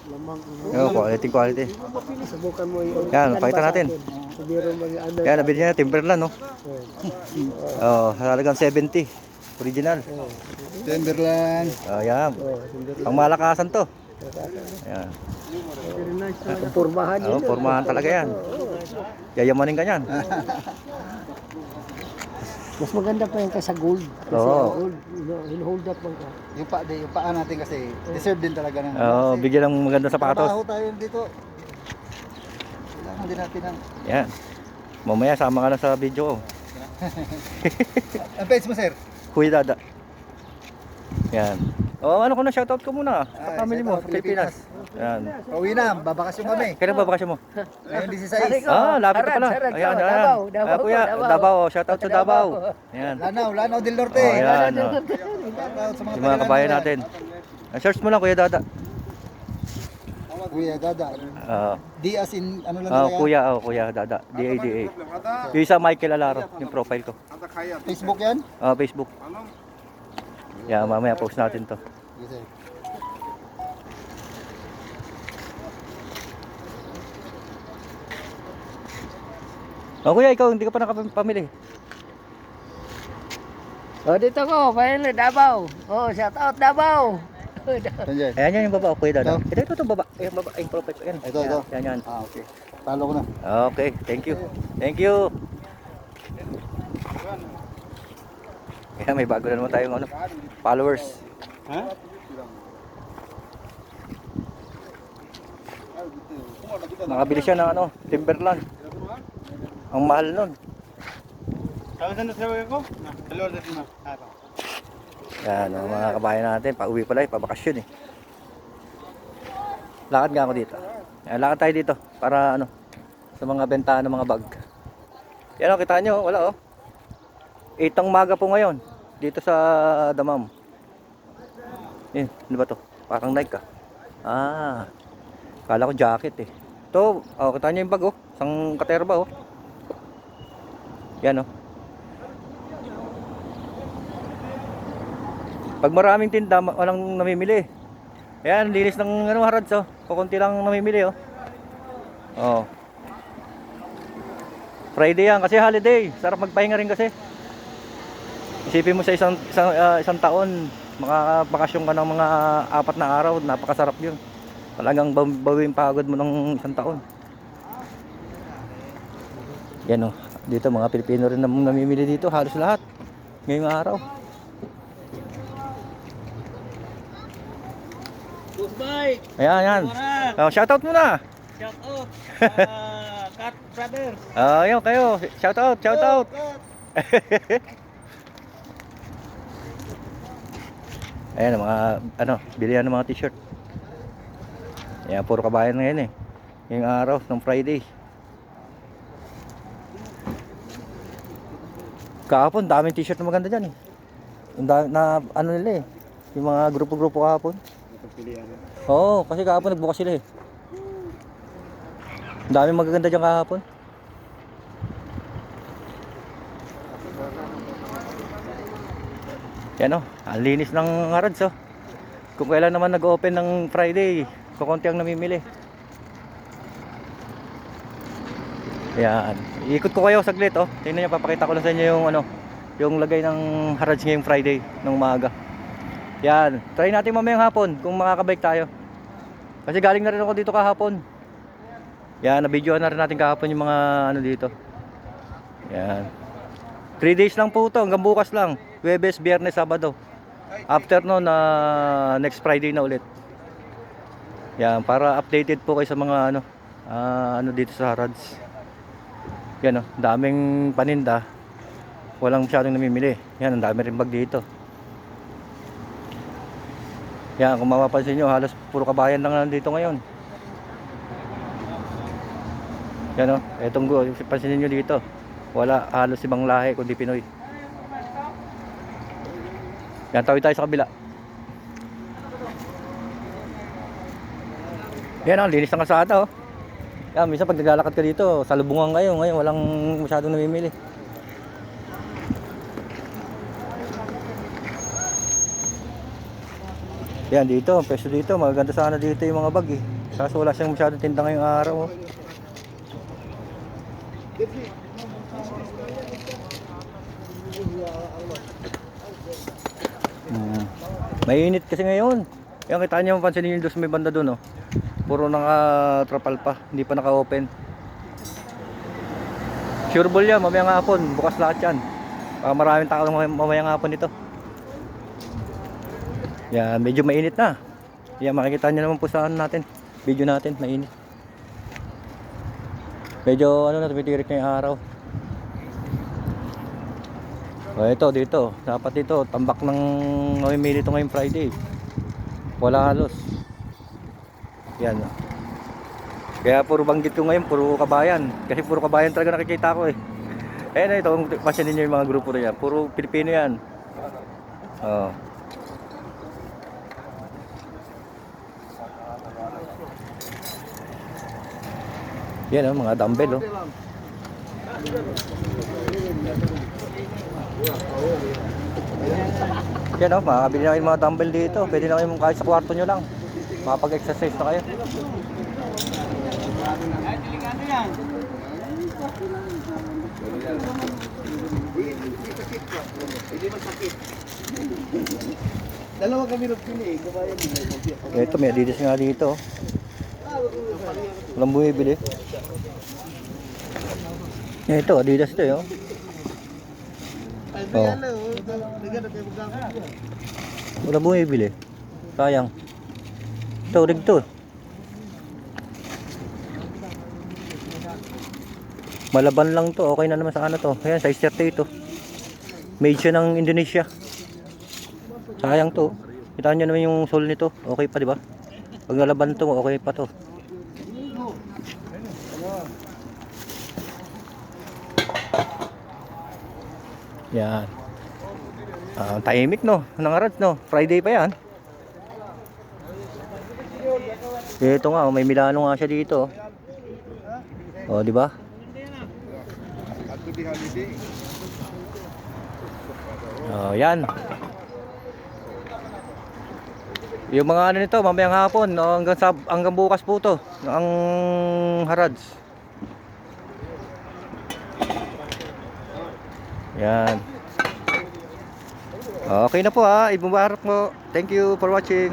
Lamang. Oh, quality, quality. Subukan mo yung... Yan, pakita natin. Subiro mo yung ano. Yan, nabili niya Timberland, no? Oh, halagang 70. Original. Timberland. Oh, yan. Pang malakasan to. Yan. Very nice. Pormahan Oh, pormahan talaga yan. Yayamanin ka yan. Mas maganda pa yan kaysa gold. Kasi Oo. gold, hold up lang ka. Yung paa natin kasi deserve din talaga ng Oh, bigyan ng maganda sapatos. trabaho tayo dito. Kailangan din natin ng... Yan. Mamaya sama ka na sa video ko. Ang page mo, sir? Kuya Dada. Yan. Oh, ano ko na shoutout ko muna sa Ay, family mo shoutout, sa Pilipinas. Yan. Pauwi na, babakasyon kami. Kailan ba bakasyon mo? Ngayon 16. Ah, lapit na pala. Sarad, Ayan, ayan. Davao, Ah, kuya, Davao. Shoutout sa Davao. Yan. Lanao del Norte. Oh, yan. Oh. Shoutout sa Yung mga kabayan natin. Search mo lang Kuya Dada. Kuya Dada. D as in, ano lang talaga? Kuya Dada. DADA. Yung isa Michael Alaro, yung profile ko. Facebook yan? Facebook. Yan, mamaya post natin to. Yes, sir. Oh, kuya, ikaw hindi ka pa nakapamili. Oh, dito ko, finally, Davao. Oh, shout out Davao. Sanjay. Ayan yan yung baba, Kuya Dada. Ito? Ito baba. Yung baba, yung profile ko. Yan. Ito. Yan. Ah, okay. Talo ko na. Okay, thank you. Thank you. Kaya may bago na naman tayong followers. Ha? Nakabili siya ng Timberland. Ang mahal nun. Yan, ang mga kabayan natin, pauwi pala, pabakasyon eh. Lakad nga ako dito. Yan, lakad tayo dito para sa mga bentahan ng mga bag. Yan o, kita nyo, wala 8 ng umaga po ngayon dito sa Damam. Yan, ano ba to? Parang Nike ka. Kala ko jacket eh. Ito, kita nyo yung bag isang katerba Yan Pag maraming tinda, walang namimili. Ayan, linis ng harads kukunti lang namimili Friday yan kasi holiday. Sarap magpahinga rin kasi. Isipin mo sa isang taon, makakabakasyon ka ng mga 4 na araw, napakasarap yun. Talagang bawin pagod mo ng isang taon. Yan dito mga Pilipino rin namimili dito, halos lahat. Ngayong araw. Ayan. Shoutout muna. Shoutout. Cat Brothers. Ayun kayo. Shoutout. Ayan mga bilihan ng mga t-shirt. Ayan, puro kabayan ngayon eh. Yung araw ng Friday. Kahapon, daming t-shirt na maganda dyan eh. Nila eh. Yung mga grupo-grupo kahapon. Oo, kasi kahapon nagbukas sila eh. Ang daming magaganda dyan kahapon. Yan ang linis ng harads Kung kailan naman nag-open ng Friday, kukunti ang namimili. Yan. Ikot ko kayo saglit Tingnan niyo, papakita ko lang sa inyo yung lagay ng harads ngayong Friday ng umaga. Yan. Try natin mamayang hapon kung makakabike tayo. Kasi galing na rin ako dito kahapon. Yan, na-videoan na rin natin kahapon yung mga dito. Yan. 3 days lang po ito, hanggang bukas lang. Huwebes, Biyernes, Sabado. After next Friday na ulit. Yan, para updated po kayo sa mga dito sa harads. Yan daming paninda. Walang masyadong namimili. Yan, ang dami rin bag dito. Yan, kung mapapansin nyo, halos puro kabayan lang nandito ngayon. Yan etong pansinin nyo dito. Wala halos ibang lahi kundi Pinoy. Yan, tawid tayo sa kabila. Yan linis ng kalsada Yan, minsan pag naglalakad ka dito, salubungan kayo. Ngayon, walang masyadong namimili. Yan dito, peso dito, magaganda sana dito yung mga bag Kaso wala siyang masyadong tinda ngayong araw. Oh. Mainit kasi ngayon. Kaya kita niyo mapansin niyo doon sa may banda doon, oh. Puro naka-trapal pa, hindi pa naka-open. Sure ball yan, mamayang hapon, bukas lahat yan. Maraming tao mamayang hapon dito. Yan, medyo mainit na. Yan, makikita niyo naman po saan natin. Video natin, mainit. Medyo ano na, tumitirik na yung araw. O ito, dito. Dapat dito, tambak ng mamimili ito ngayong Friday. Wala halos. Yan. Kaya puro banggit ko ngayon, puro kabayan. Kasi puro kabayan talaga nakikita ko eh. Eh na ito, pasyanin niyo yung mga grupo na yan. Puro Pilipino yan. Oh. Yan oh, mga dumbbell oh. Yan oh, makakabili na kayo mga dumbbell dito. Pwede na kayo kahit sa kwarto nyo lang. Makapag-exercise na kayo. Dalawa kami nagpili eh. Kabayan din. Ito, may Adidas nga dito. Walang bumibili. Ito, Adidas to yun. Oh. Walang bumibili. Sayang. Ito, rig to. Malaban lang to. Okay na naman sa ano to. Ayan, size 30 ito. Made siya ng Indonesia. Sayang to. Kita nyo naman yung sole nito. Okay pa, di ba? Pag nalaban to, okay pa to. Yan. Tahimik no. Nangarad no. Friday pa yan. Ito nga, may Milano nga siya dito. Oh, di ba? Oh, yan. Yung mga ano nito, mamayang hapon, no, hanggang bukas po to, ang Harads. Yan. Okay na po ha, ibubarap mo. Thank you for watching.